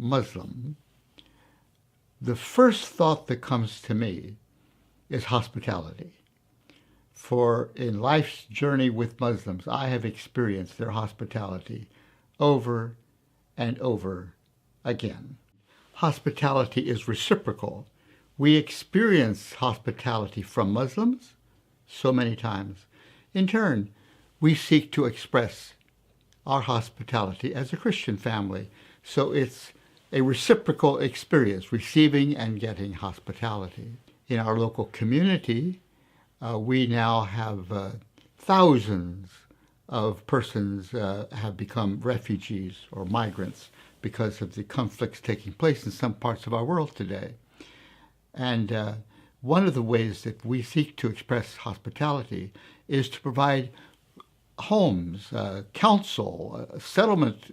Muslim, the first thought that comes to me is hospitality. For in life's journey with Muslims, I have experienced their hospitality over and over again. Hospitality is reciprocal. We experience hospitality from Muslims so many times. In turn, we seek to express our hospitality as a Christian family. So it's a reciprocal experience, receiving and getting hospitality. In our local community, we now have thousands of persons have become refugees or migrants because of the conflicts taking place in some parts of our world today. And one of the ways that we seek to express hospitality is to provide homes, counsel, settlement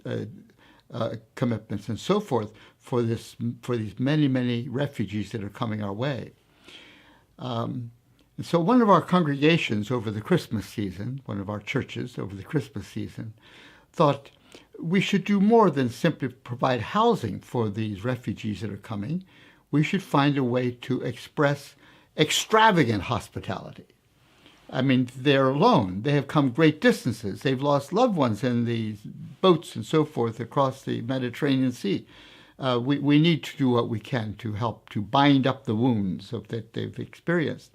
commitments, and so forth for these many, many refugees that are coming our way. And so one of our congregations over the Christmas season, one of our churches over the Christmas season, thought we should do more than simply provide housing for these refugees that are coming. We should find a way to express extravagant hospitality. I mean, they're alone. They have come great distances. They've lost loved ones in these boats and so forth across the Mediterranean Sea. We need to do what we can to help to bind up the wounds that they've experienced.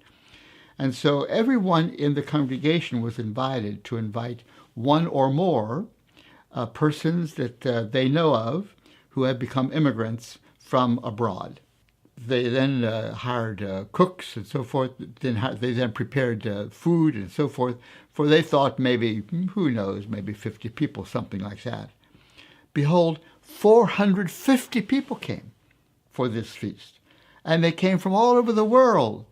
And so everyone in the congregation was invited to invite one or more persons that they know of who have become immigrants from abroad. They then hired cooks and so forth. They then prepared food and so forth, for they thought maybe, who knows, maybe 50 people, something like that. Behold, 450 people came for this feast. And they came from all over the world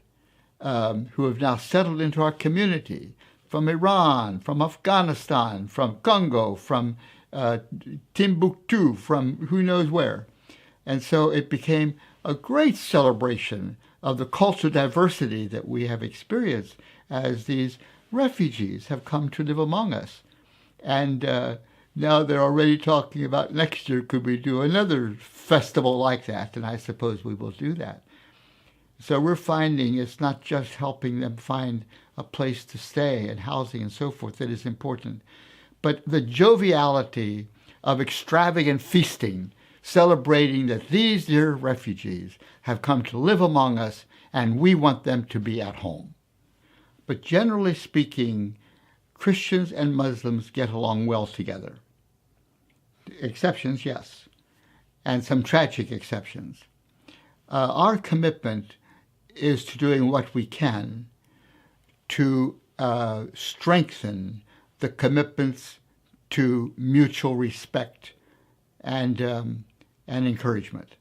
who have now settled into our community, from Iran, from Afghanistan, from Congo, from Timbuktu, from who knows where. And so it became a great celebration of the cultural diversity that we have experienced as these refugees have come to live among us. And now they're already talking about next year, could we do another festival like that? And I suppose we will do that. So we're finding it's not just helping them find a place to stay and housing and so forth that is important, but the joviality of extravagant feasting, celebrating that these dear refugees have come to live among us and we want them to be at home. But generally speaking, Christians and Muslims get along well together. Exceptions, yes, and some tragic exceptions. Our commitment is to doing what we can to strengthen the commitments to mutual respect and encouragement.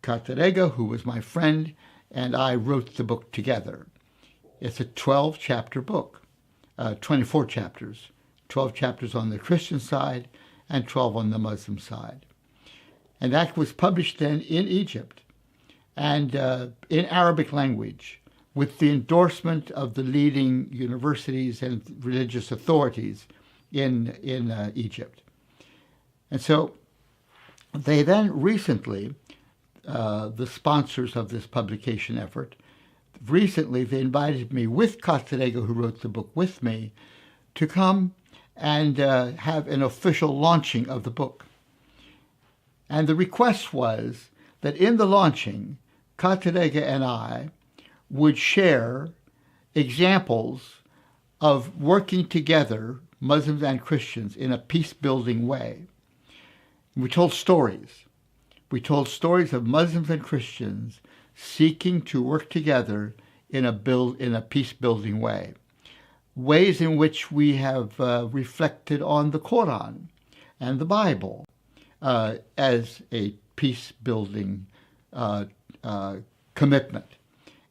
Cartarega, who was my friend, and I wrote the book together. It's a 12-chapter book, 24 chapters, 12 chapters on the Christian side and 12 on the Muslim side. And that was published then in Egypt and in Arabic language with the endorsement of the leading universities and religious authorities in Egypt. And so they then recently, the sponsors of this publication effort, recently they invited me with Cartarega, who wrote the book with me, to come and have an official launching of the book. And the request was that in the launching, Cartarega and I would share examples of working together, Muslims and Christians, in a peace-building way. We told stories. We told stories of Muslims and Christians seeking to work together in a peace-building way. Ways in which we have reflected on the Quran and the Bible as a peace-building commitment.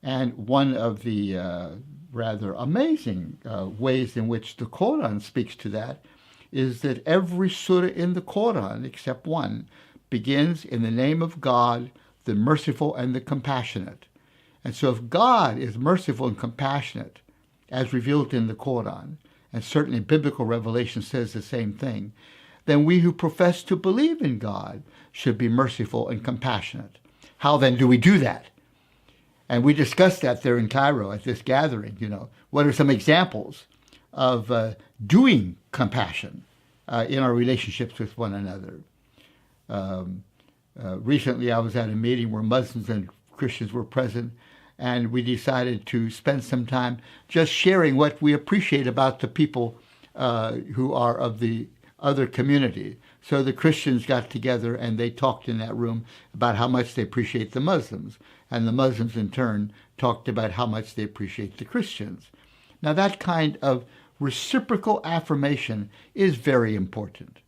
And one of the rather amazing ways in which the Quran speaks to that is that every surah in the Quran, except one, begins in the name of God, the merciful and the compassionate. And so if God is merciful and compassionate, as revealed in the Quran, and certainly biblical revelation says the same thing, then we who profess to believe in God should be merciful and compassionate. How then do we do that? And we discussed that there in Cairo at this gathering. What are some examples of doing compassion in our relationships with one another? Recently, I was at a meeting where Muslims and Christians were present, and we decided to spend some time just sharing what we appreciate about the people who are of the other community. So the Christians got together and they talked in that room about how much they appreciate the Muslims, and the Muslims in turn talked about how much they appreciate the Christians. Now that kind of reciprocal affirmation is very important.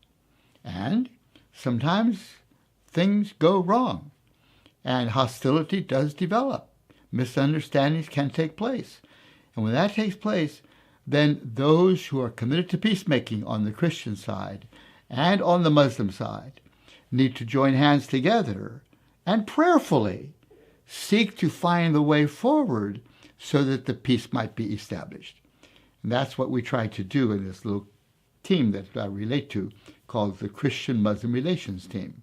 And sometimes things go wrong and hostility does develop. Misunderstandings can take place. And when that takes place, then those who are committed to peacemaking on the Christian side and on the Muslim side need to join hands together and prayerfully seek to find the way forward so that the peace might be established. And that's what we try to do in this little team that I relate to called the Christian-Muslim Relations Team.